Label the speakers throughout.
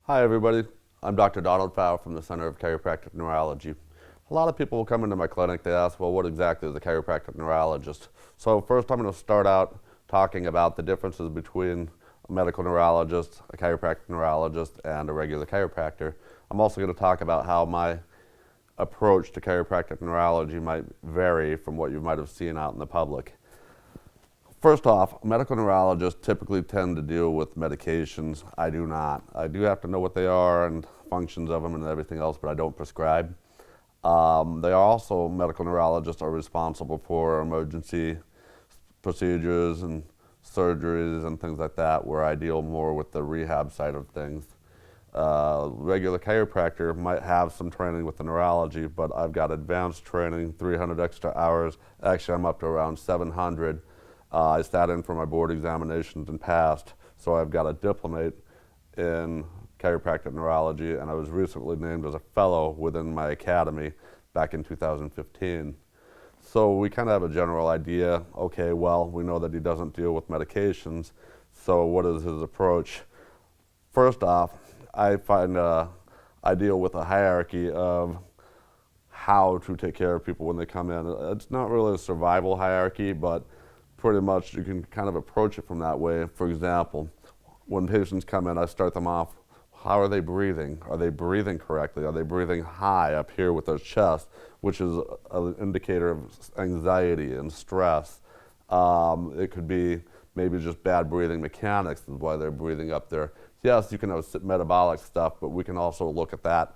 Speaker 1: Hi everybody, I'm Dr. Donald Pfau from the Center of Chiropractic Neurology. A lot of people will come into my clinic, they ask, well, what exactly is a chiropractic neurologist? So first I'm going to start out talking about the differences between a medical neurologist, a chiropractic neurologist, and a regular chiropractor. I'm also going to talk about how my approach to chiropractic neurology might vary from what you might have seen out in the public. First off, medical neurologists typically tend to deal with medications. I do not. I do have to know what they are and functions of them and everything else, but I don't prescribe. They are also, medical neurologists are responsible for emergency procedures and surgeries and things like that, where I deal more with the rehab side of things. Regular chiropractor might have some training with the neurology, but I've got advanced training, 300 extra hours. Actually, I'm up to around 700. I sat in for my board examinations and passed, so I've got a diplomate in chiropractic neurology, and I was recently named as a fellow within my academy back in 2015. So we kind of have a general idea, okay, well, we know that he doesn't deal with medications, so what is his approach? First off, I find I deal with a hierarchy of how to take care of people when they come in. It's not really a survival hierarchy, but pretty much you can kind of approach it from that way. For example, when patients come in, I start them off, how are they breathing? Are they breathing correctly? Are they breathing high up here with their chest, which is an indicator of anxiety and stress. It could be maybe just bad breathing mechanics is why they're breathing up there. Yes, you can have metabolic stuff, but we can also look at that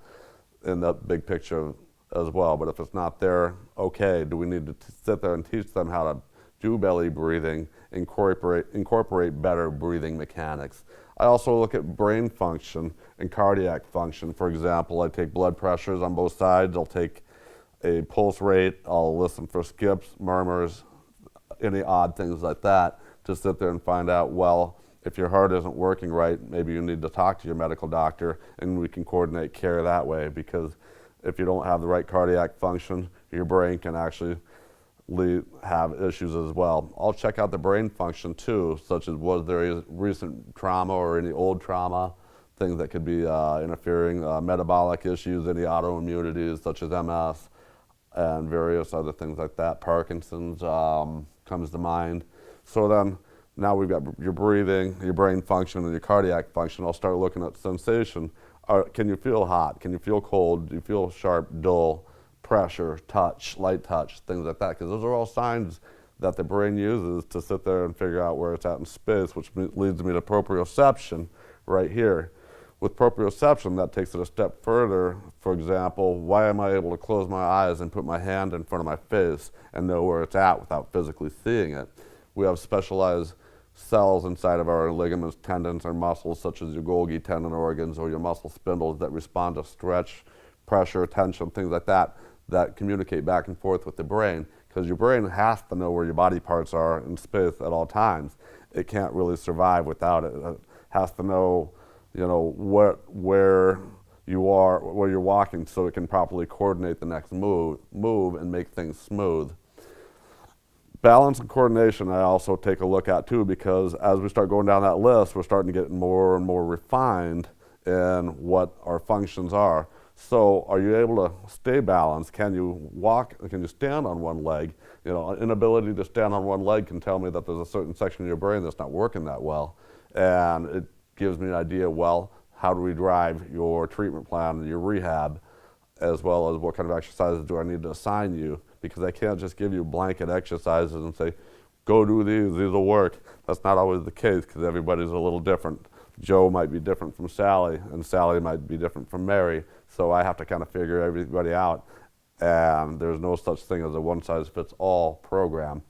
Speaker 1: in the big picture as well. But if it's not there, okay, do we need to sit there and teach them how to do belly breathing, incorporate better breathing mechanics. I also look at brain function and cardiac function. For example, I take blood pressures on both sides. I'll take a pulse rate. I'll listen for skips, murmurs, any odd things like that to sit there and find out, well, if your heart isn't working right, maybe you need to talk to your medical doctor and we can coordinate care that way, because if you don't have the right cardiac function, your brain can actually have issues as well. I'll check out the brain function too, such as was there recent trauma or any old trauma, things that could be interfering, metabolic issues, any autoimmunities such as MS, and various other things like that. Parkinson's comes to mind. So then, now we've got your breathing, your brain function, and your cardiac function. I'll start looking at sensation. Can you feel hot? Can you feel cold? Do you feel sharp, dull? Pressure, touch, light touch, things like that, because those are all signs that the brain uses to sit there and figure out where it's at in space, which leads me to proprioception right here. With proprioception, that takes it a step further. For example, why am I able to close my eyes and put my hand in front of my face and know where it's at without physically seeing it? We have specialized cells inside of our ligaments, tendons, or muscles, such as your Golgi tendon organs or your muscle spindles, that respond to stretch, pressure, tension, things like that, that communicate back and forth with the brain, because your brain has to know where your body parts are in space at all times. It can't really survive without it. It has to know, where you are, where you're walking, so it can properly coordinate the next move and make things smooth. Balance and coordination I also take a look at too, because as we start going down that list, we're starting to get more and more refined in what our functions are. So are you able to stay balanced? Can you walk? Can you stand on one leg? Inability to stand on one leg can tell me that there's a certain section of your brain that's not working that well. And it gives me an idea, well, how do we drive your treatment plan and your rehab, as well as what kind of exercises do I need to assign you? Because I can't just give you blanket exercises and say, go do these will work. That's not always the case, because everybody's a little different. Joe might be different from Sally, and Sally might be different from Mary. So I have to kind of figure everybody out, and there's no such thing as a one-size-fits-all program.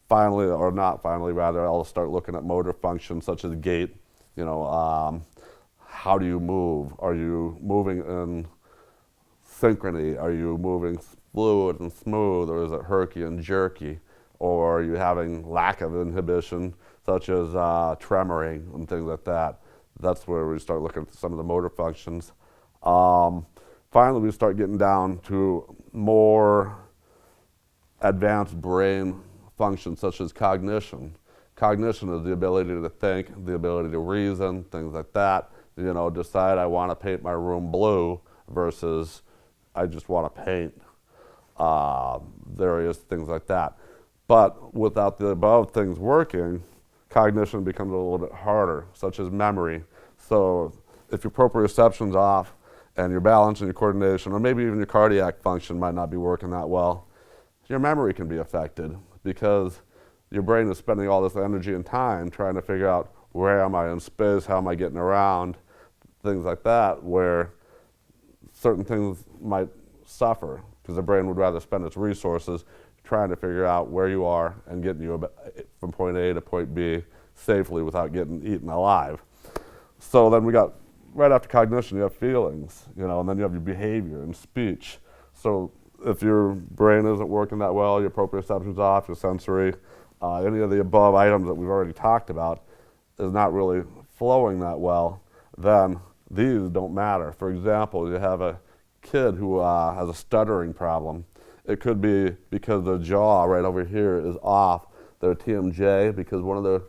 Speaker 1: Finally, or not finally, rather, I'll start looking at motor functions such as gait. How do you move? Are you moving in synchrony? Are you moving fluid and smooth, or is it herky and jerky? Or are you having lack of inhibition, such as tremoring and things like that? That's where we start looking at some of the motor functions. Finally, we start getting down to more advanced brain functions, such as cognition. Cognition is the ability to think, the ability to reason, things like that. decide I want to paint my room blue versus I just want to paint various things like that. But without the above things working, cognition becomes a little bit harder, such as memory. So if your proprioception's off and your balance and your coordination, or maybe even your cardiac function might not be working that well, your memory can be affected because your brain is spending all this energy and time trying to figure out where am I in space, how am I getting around, things like that, where certain things might suffer because the brain would rather spend its resources trying to figure out where you are and getting you from point A to point B safely without getting eaten alive. So then we got, right after cognition, you have feelings, and then you have your behavior and speech. So if your brain isn't working that well, your proprioception's off, your sensory, any of the above items that we've already talked about is not really flowing that well, then these don't matter. For example, you have a kid who has a stuttering problem. It could be because the jaw right over here is off, their TMJ, because one of the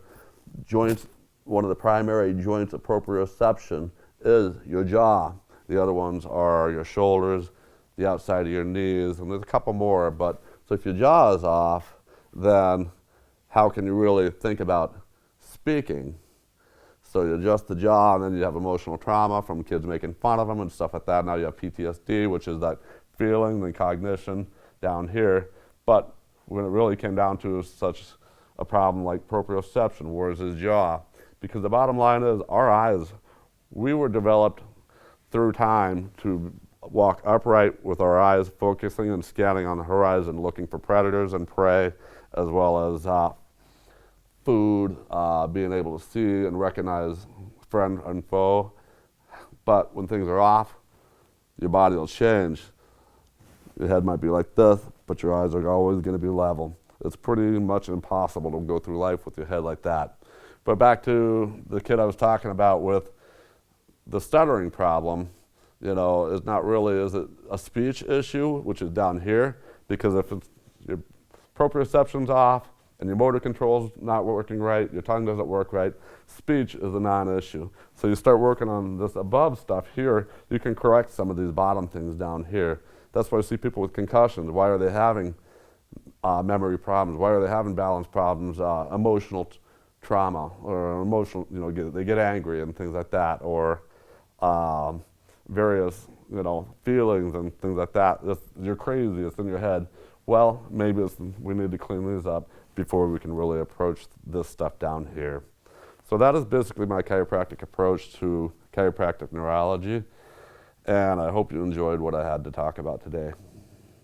Speaker 1: primary joints of proprioception is your jaw. The other ones are your shoulders, the outside of your knees, and there's a couple more. But so if your jaw is off, then how can you really think about speaking? So you adjust the jaw, and then you have emotional trauma from kids making fun of them and stuff like that. Now you have PTSD, which is that feeling, then cognition down here. But when it really came down to such a problem like proprioception, where's his jaw? Because the bottom line is our eyes, we were developed through time to walk upright with our eyes focusing and scanning on the horizon, looking for predators and prey, as well as food, being able to see and recognize friend and foe. But when things are off, your body will change. Your head might be like this, but your eyes are always going to be level. It's pretty much impossible to go through life with your head like that. But back to the kid I was talking about with the stuttering problem, is not really, is it a speech issue, which is down here? Because if it's, your proprioception's off and your motor control's not working right, your tongue doesn't work right, speech is a non-issue. So you start working on this above stuff here, you can correct some of these bottom things down here. That's why I see people with concussions. Why are they having memory problems? Why are they having balance problems? Emotional trauma or emotional, they get angry and things like that, or various, feelings and things like that. You're crazy, it's in your head. Well, maybe we need to clean these up before we can really approach this stuff down here. So that is basically my chiropractic approach to chiropractic neurology, and I hope you enjoyed what I had to talk about today.